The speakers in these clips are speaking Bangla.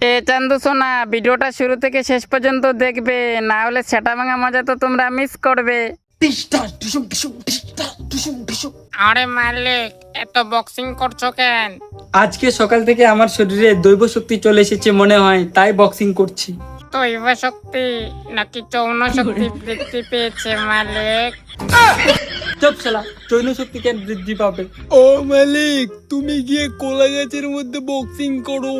এ চান্দু সোনা, ভিডিওটা শুরু থেকে শেষ পর্যন্ত দেখবে, না হলে সেটা ভাঙা মজা তো তোমরা মিস করবে। আরে মালিক, এত বক্সিং করছো কেন? আজকে সকাল থেকে আমার শরীরে দৈব শক্তি চলে এসেছে মনে হয়, তাই বক্সিং করছি। দৈব শক্তি নাকি যৌন শক্তি বৃদ্ধি পেয়েছে মালিক? চুপ শালা, যৌন শক্তি কেন বৃদ্ধি পাবে? ও মালিক, তুমি গিয়ে কলা গাছের মধ্যে বক্সিং করো,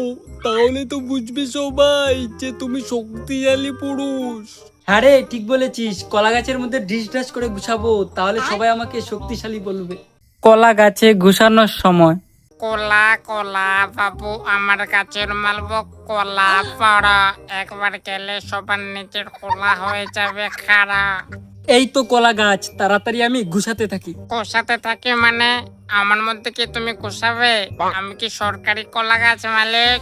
তাহলে তো বুঝবে সবাই যে তুমি শক্তিশালী পুরুষ। হ্যাঁ রে, ঠিক বলেছিস। কলা গাছের মধ্যে ডিস ডাস করে ঘুষাবো, তাহলে সবাই আমাকে শক্তিশালী বলবে। কলা গাছে ঘুষানোর সময় কলা কলা বাবু, আমার গাছের মালব কলা পড়া, একবার গেলে সবার নিচের কলা হয়ে যাবে খাড়া। এই তো কলা গাছ, তাড়াতাড়ি আমি ঘুষাতে থাকি। কোষাতে থাকি মানে? আমার মধ্যে কি তুমি কোষাবে? আমি কি সরকারি কলা গাছ মালিক?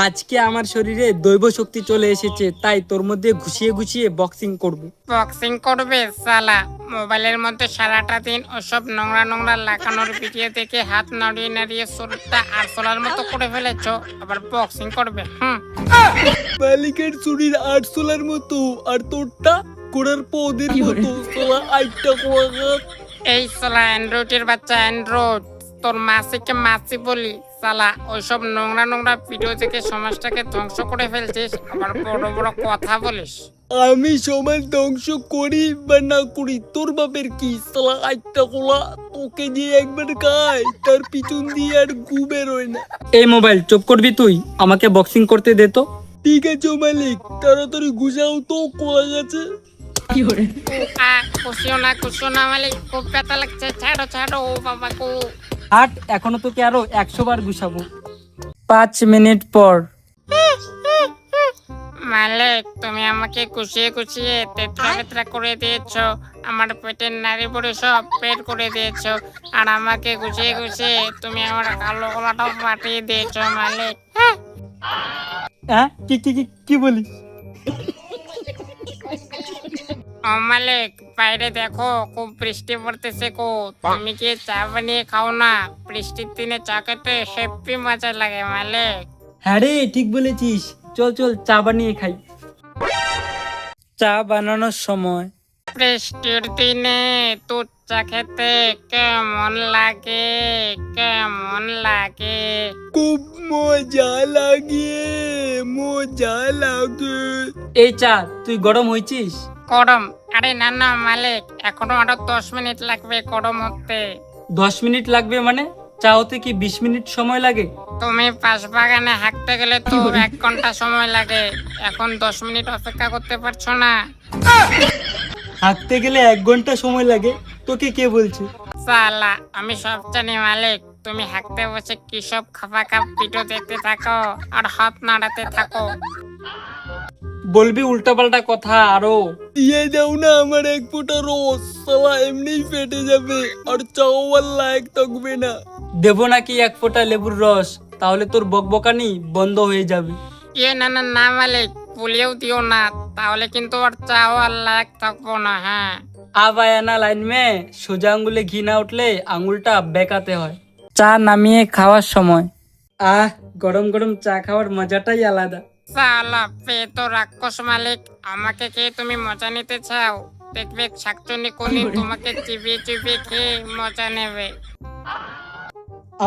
আজকে আমার শরীরে দৈব শক্তি চলে এসেছে, তাই তোর মধ্যে ঘুষিয়ে ঘুষিয়ে বক্সিং করব। বক্সিং করবে সালা? মোবাইলের মধ্যে সারাটা দিন ওসব নোংরা নোংরা লাগানোর ভিডিও দেখে হাত নাড়িয়ে নাড়িয়ে শরীরটা আরশোলার মতো করে ফেলেছো, আবার বক্সিং করবে? মালিকের শরীর আরশোলার মতো, আর তোরটা ঘোড়ার পদের মতো। সোলা আইটা কলা গাছ। এই সালা অ্যান্ড্রয়েডের বাচ্চা অ্যান্ড্রয়েড, তোর মাসিকে মাসি বলি সালা। ওইসব নোংরা নোংরা ভিডিও দেখে সমাজটাকে ধ্বংস করে ফেলছিস, আবার বড় বড় কথা বলিস। আমি সমাজ ধ্বংস করি বা না করি, তোর বাপের কি? সালা আইটা কলা, তোকে যে একবার খায় তার পিছন দিয়ে আর গু বেরোয় না। এই মোবাইল চুপ করবি তুই? আমাকে বক্সিং করতে দে তো। ঠিক আছে মালিক, তাড়াতাড়ি ঘুষাও তো কলা গাছে। খুশিও না মালিক, খুব ব্যথা লাগছে, ছাড়ো ছাড়ো ও বাবা গো। হাট, এখনো তোকে আরো 100 বার ঘুষাবো। 5 মিনিট পর। মালিক, তুমি আমাকে খুশিয়ে খুশিয়ে তেতরা বেতরা করে দিয়েছো, আমার পেটের নাড়ি পড়ে সব পেট করে দিয়েছো, আর আমাকে খুশিয়ে খুশিয়ে তুমি আমার কালো গলাটাও ফাটিয়ে দিয়েছো মালিক। হ্যাঁ, কি কি কি কি বলি? ও মালিক, বাইরে দেখো খুব বৃষ্টি পড়তেছে গো, তুমি কি চা বানিয়ে খাও না? বৃষ্টির দিনে চা খেতে হেব্বি মজা লাগে মালিক। হ্যাঁ রে, ঠিক বলেছিস। চল চল, চা বানিয়ে খাই। চা বানানোর সময় বৃষ্টির দিনে দুধ চা খেতে কেমন লাগে, কেমন লাগে? খুব মজা লাগে, মজা লাগে। এই চা তুই গরম হয়েছিস? গরম? আরে না না মালিক, এখনো আরো 10 মিনিট লাগবে গরম হতে। 10 মিনিট লাগবে মানে? চা হতে কি 20 মিনিট সময় লাগে? তুমি পাশ বাগানে হাঁটতে গেলে তো 1 ঘন্টা সময় লাগে, এখন 10 মিনিট অপেক্ষা করতে পারছো না? হাঁটতে গেলে 1 ঘন্টা সময় লাগে? তোকে কে বলছে? সালা, আমি সব জানি মালিক। তুমি হাঁটতে বসে কি সব খাপা খাপ ভিডিও দেখতে থাকো আর হাত নাড়াতে থাকো। বলবি উল্টাপাল্টা কথা আরো? দিয়ে দাও না আমার এক ফোঁটা রস, সালা এমনিই ফেটে যাবে, আর চাও আর লায়ক থাকবে না। দেবো নাকি 1 ফোঁটা লেবুর রস? তাহলে তোর বকবকানি বন্ধ হয়ে যাবে। না না না মালিক, ভুলিয়েও দিও না, তাহলে কিন্তু আর চাও আর লায়ক থাকবো না। হ্যাঁ, अब आया ना लाइन में, সোজা আঙ্গুলে ঘি না উঠলে আঙ্গুলটা বেঁকাতে হয়। চা নামিয়ে খাওয়ার সময় গরম গরম চা খাওয়ার মজাটাই আলাদা। সালা তো রাক্ষস মালিক, আমাকে খেয়ে তুমি মজা নিতে চাও? দেখবে শাকচুনি কোনদিন তোমাকে চিবিয়ে চিবিয়ে খেয়ে মজা নেবে।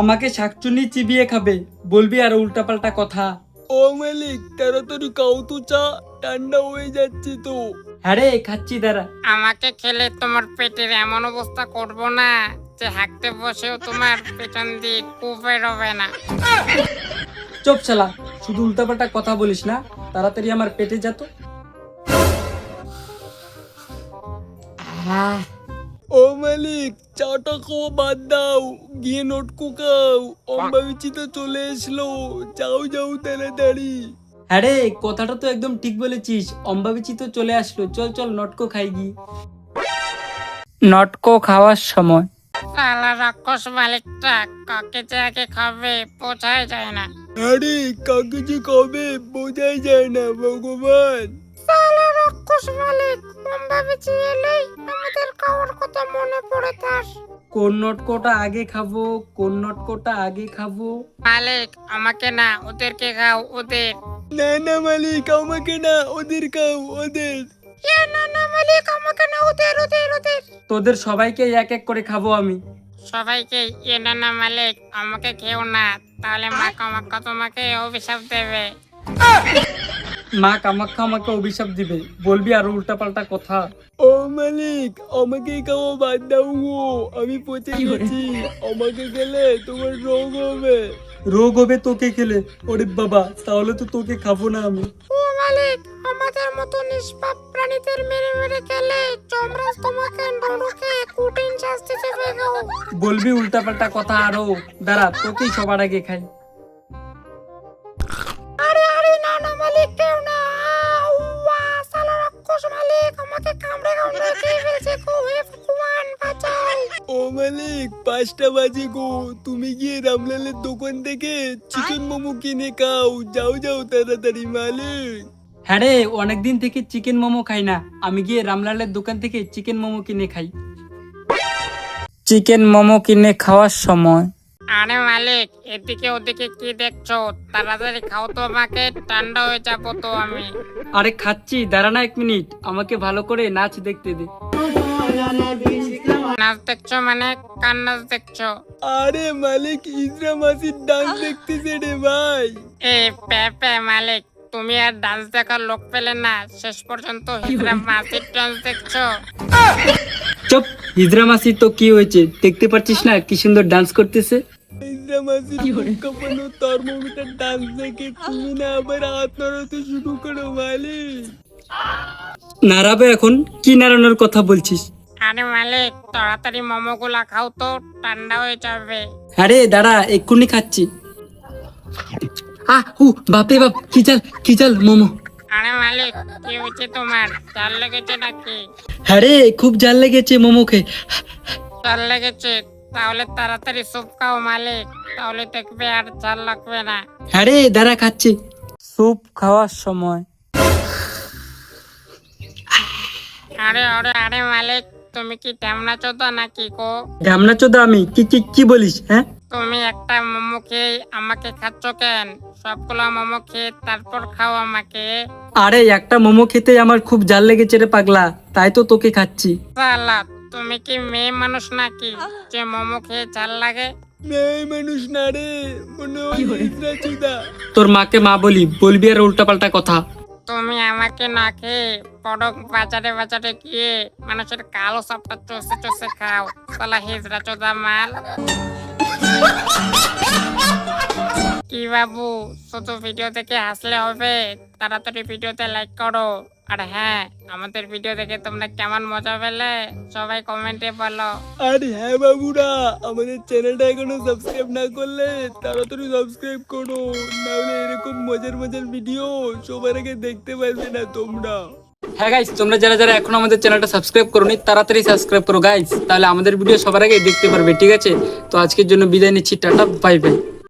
আমাকে শাকচুনি চিবিয়ে খাবে বলবি আর উল্টাপাল্টা কথা? ও মালিক, তাড়াতাড়ি খাও তো, চা ঠান্ডা হয়ে যাচ্ছে তো। হ্যাঁ রে, খাচ্ছি দাঁড়া। আমাকে খেলে তোমার পেটের এমন অবস্থা করবো না যে হাঁটতে বসেও তোমার পেছন দিয়ে কূপ বেরোবে না। চুপ শালা, শুধু উল্টাপাল্টা কথা বলিস না, তাড়াতাড়ি আমার পেটে যা তো। ও মালিক, চাটা খাওয়া বাদ দাও, গিয়ে নোটকো খাও। অম্বাবিচি তো চলে এসলো, যাও যাও তাড়াতাড়ি। হ্যাঁ রে, কথাটা তো একদম ঠিক বলেছিস। অম্বাবিচি তো চলে আসলো, চল চল নটকো খাই গি। নটকো খাওয়ার সময় সালা রাক্ষস মালিকটা কাকে যে আগে খাবে বোঝাই যায় না। আরে কাকে যে কবে বোঝাই যায় না, ভগবান। সালা রাক্ষস মালিক, অম্বাবিচি এলেই আমাদের খাওয়ার কথা মনে পড়ে তার। কোন নটকোটা আগে খাবো, কোন নটকোটা আগে খাবো? মালিক, আমাকে না, ওদেরকে খাও, ওদের। না না মালিক, আমাকে না, ওদের খাও, ওদের। না না মালিক, আমাকে না, ওদের ওদের ওদের। তোদের সবাইকে এক এক করে খাবো আমি। সবাইকে না না মালিক, আমাকে খেও না, তাহলে মা কামাখ্যা তোমাকে অভিশাপ দেবে। মা কামাখ্যা আমাকে অভিশাপ দিবে, বলবি আরো উল্টাপাল্টা কথা। ও মালিক, আমাকে খাওয়া বাদ দাও গো, আমি পচে গেছি। আমাকে খেলে তোমার রোগ হবে। রোগ হবে তোকে খেলে? ওরে বাবা, তাহলে তো তোকে খাবো না আমি। ও মালিক, আমাদের মতো নিষ্পাপ প্রাণীদের মেরে মেরে খেলে যমরাজ তোমাকে নরকে কঠিন শাস্তি দেবে গো। বলবি উল্টাপাল্টা কথা আরো, দাঁড়া তোকেই সবার আগে খাই। আরে আরে না না মালিক, কেউ না। উয়া সালা রাক্ষস মালিক আমাকে কামড়ে কামড়ে খেয়ে ফেলছে গো, হে ভগবান বাঁচাও। ও মালিক, 5টা বাজে গো, তুমি গিয়ে রামলালের দোকান থেকে চিকেন মোমো কিনে খাও। যাও যাও তাড়াতাড়ি মালিক। হ্যাঁ রে, অনেকদিন থেকে চিকেন মোমো খাই না, আমি গিয়ে রামলালের দোকান থেকে চিকেন মোমো কিনে খাই। চিকেন মোমো কিনে খাওয়ার সময় আরে মালিক, এদিকে ওদিকে কি দেখছো? তাড়াতাড়ি খাও তো, আমাকে ঠান্ডা হয়ে যাবো তো আমি। আরে খাচ্ছি, দাঁড়া না 1 মিনিট, আমাকে ভালো করে নাচ দেখতে দে। নাচ দেখছো মানে? কার নাচ দেখছো? আরে মালিক, ইসরা মাসির ডান্স দেখতেছে রে ভাই। এ পেপে মালিক, তুমি আর ডান্স দেখার লোক পেলে না, শেষ পর্যন্ত হিজরা মাসির ডান্স দেখছো। চুপ, হিজরা মাসি তো কি হয়েছে, দেখতে পাচ্ছিস না কি সুন্দর ডান্স করতেছে। ইসরা মাসির কাঁপানো থার্মোমিটার ডান্স দেখে তুমি না আবার হাত নাড়াতে শুরু করো মালিক। নাড়াবে এখন? কি নাড়ানোর কথা বলছিস? আরে মালিক, তাড়াতাড়ি মোমো গুলা খাও তো, ঠান্ডা হয়ে যাবে। আরে দাঁড়া, এক্ষুনি খাচ্ছি। বাপরে বাপ, কি চাল মোমো। আরে মালিক, কি হয়েছে তোমার? জাল লেগেছে নাকি? হ্যাঁ রে, খুব জাল লেগেছে মোমো খেয়ে। জাল লেগেছে? তাহলে তাড়াতাড়ি স্যুপ খাও মালিক, তাহলে দেখবে আর জাল লাগবে না। হ্যাঁ রে, দাঁড়া খাচ্ছি। স্যুপ খাওয়ার সময় আরে আরে আরে মালিক, তুমি কি ঢ্যামনা চোদা নাকি গো? ঢ্যামনা চোদা আমি? কি বলিস? হ্যাঁ, তুমি একটা মোমো খেয়ে আমাকে খাচ্ছ কেন? সবগুলো মোমো খেয়ে তারপর খাও আমাকে। আরে একটা মোমো খেতে আমার খুব জাল লেগেছে রে পাগলা, তাই তো তোকে খাচ্ছি। সালা, তুমি কি মেয়ে মানুষ নাকি যে মোমো খেয়ে ঝাল লাগে? মেয়ে মানুষ না রে, মনে হয় ইসরা চুদা। তোর মাকে মা বলবি আর উল্টাপাল্টা কথা। তুমি আমাকে না খেয়ে বরং বাজারে বাজারে গিয়ে মানুষের কালো সাপটা চষে চষে খাও। সালা হিজড়া চোদা মাল। কি বাবু, শুধু ভিডিও দেখে হাসলে হবে? তাড়াতাড়ি ভিডিওতে লাইক করো। আর হ্যাঁ, আমাদের ভিডিও দেখে তোমরা কেমন মজা পেলে সবাই কমেন্টে বলো। আর হ্যাঁ বাবুরা, আমাদের চ্যানেলটা এখনো সাবস্ক্রাইব না করলে তাড়াতাড়ি সাবস্ক্রাইব করো, নাহলে এরকম মজার মজার ভিডিও সবার আগে দেখতে পারবে না তোমরা। হ্যাঁ গাইস, তোমরা যারা এখন আমাদের চ্যানেলটা সাবস্ক্রাইব করোনি তাড়াতাড়ি সাবস্ক্রাইব করো গাইস, তাহলে আমাদের ভিডিও সবার আগে দেখতে পারবে। ঠিক আছে, তো আজকের জন্য বিদায় নিচ্ছি, টাটা বাই বাই।